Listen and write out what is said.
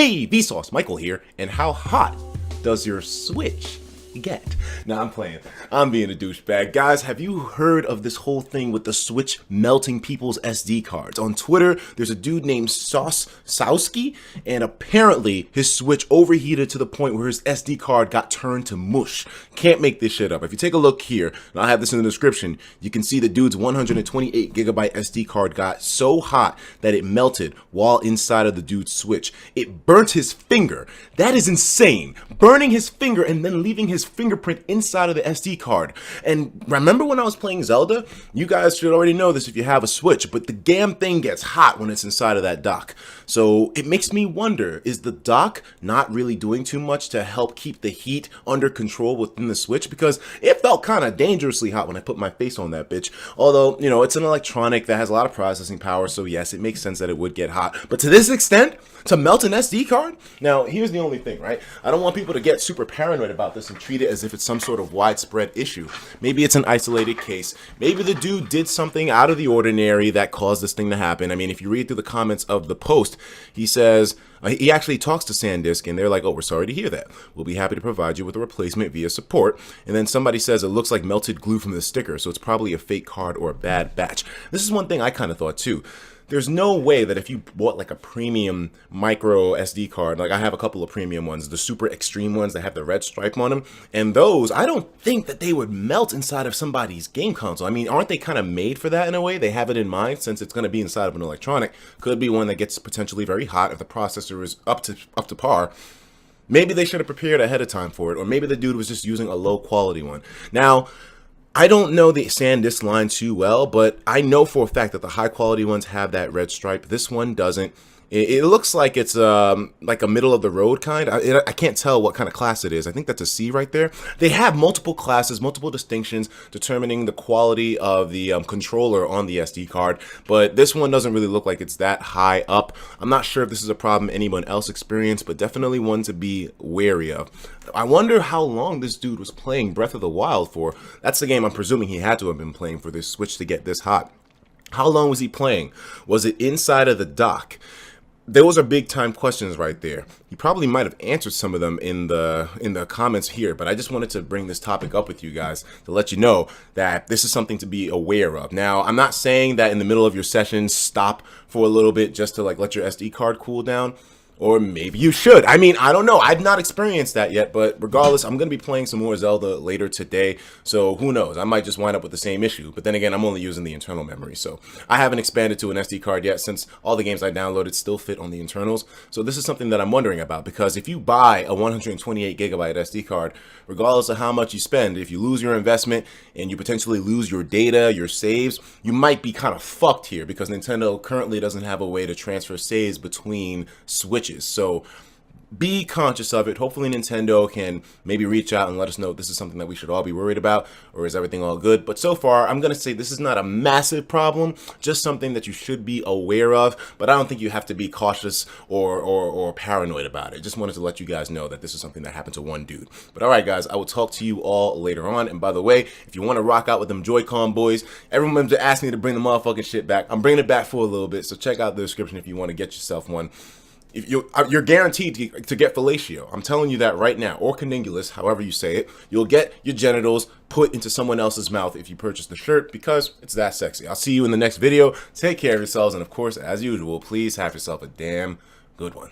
Hey, Vsauce, Michael here, and how hot does your Switch get? Now I'm playing. I'm being a douchebag. Guys, have you heard of this whole thing with the Switch melting people's SD cards? On Twitter, there's a dude named Sowski, and apparently his Switch overheated to the point where his SD card got turned to mush. Can't make this shit up. If you take a look here, and I'll have this in the description, you can see the dude's 128 gigabyte SD card got so hot that it melted while inside of the dude's Switch. It burnt his finger. That is insane. Burning his finger and then leaving his fingerprint inside of the SD card. And remember when I was playing Zelda? You guys should already know this if you have a Switch, but the damn thing gets hot when it's inside of that dock. So it makes me wonder, is the dock not really doing too much to help keep the heat under control within the Switch? Because it felt kind of dangerously hot when I put my face on that bitch. Although, you know, it's an electronic that has a lot of processing power, so yes, it makes sense that it would get hot. But to this extent, to melt an SD card? Now, here's the only thing, right? I don't want people to get super paranoid about this and treat it as if it's some sort of widespread issue. Maybe it's an isolated case. Maybe the dude did something out of the ordinary that caused this thing to happen. I mean, if you read through the comments of the post, he says, he actually talks to SanDisk, and they're like, oh, we're sorry to hear that. We'll be happy to provide you with a replacement via support. And then somebody says it looks like melted glue from the sticker, so it's probably a fake card or a bad batch. This is one thing I kind of thought too. There's no way that if you bought like a premium micro SD card, like I have a couple of premium ones, the super extreme ones that have the red stripe on them, and those, I don't think that they would melt inside of somebody's game console. I mean, aren't they kind of made for that in a way? They have it in mind since it's going to be inside of an electronic. Could be one that gets potentially very hot if the processor is up to par. Maybe they should have prepared ahead of time for it, or maybe the dude was just using a low quality one. Now, I don't know the SanDisk line too well, but I know for a fact that the high quality ones have that red stripe. This one doesn't. It looks like it's like a middle of the road kind. I can't tell what kind of class it is. I think that's a C right there. They have multiple classes, multiple distinctions determining the quality of the controller on the SD card, but this one doesn't really look like it's that high up. I'm not sure if this is a problem anyone else experienced, but definitely one to be wary of. I wonder how long this dude was playing Breath of the Wild for. That's the game I'm presuming he had to have been playing for this Switch to get this hot. How long was he playing? Was it inside of the dock? Those are big time questions right there. You probably might have answered some of them in the comments here, but I just wanted to bring this topic up with you guys to let you know that this is something to be aware of. Now, I'm not saying that in the middle of your session, stop for a little bit just to like let your SD card cool down. Or maybe you should. I mean, I don't know. I've not experienced that yet, but regardless, I'm going to be playing some more Zelda later today. So who knows? I might just wind up with the same issue. But then again, I'm only using the internal memory. So I haven't expanded to an SD card yet since all the games I downloaded still fit on the internals. So this is something that I'm wondering about, because if you buy a 128 gigabyte SD card, regardless of how much you spend, if you lose your investment and you potentially lose your data, your saves, you might be kind of fucked here because Nintendo currently doesn't have a way to transfer saves between Switches. So be conscious of it. Hopefully Nintendo can maybe reach out and let us know if this is something that we should all be worried about, or is everything all good. But so far, I'm going to say this is not a massive problem, just something that you should be aware of. But I don't think you have to be cautious or paranoid about it. Just wanted to let you guys know that this is something that happened to one dude. But all right, guys, I will talk to you all later on. And by the way, if you want to rock out with them Joy-Con boys, everyone's been asking me to bring the motherfucking shit back. I'm bringing it back for a little bit, so check out the description if you want to get yourself one. If you're guaranteed to get fellatio. I'm telling you that right now, or cunnilingus, however you say it. You'll get your genitals put into someone else's mouth if you purchase the shirt, because it's that sexy. I'll see you in the next video. Take care of yourselves, and of course, as usual, please have yourself a damn good one.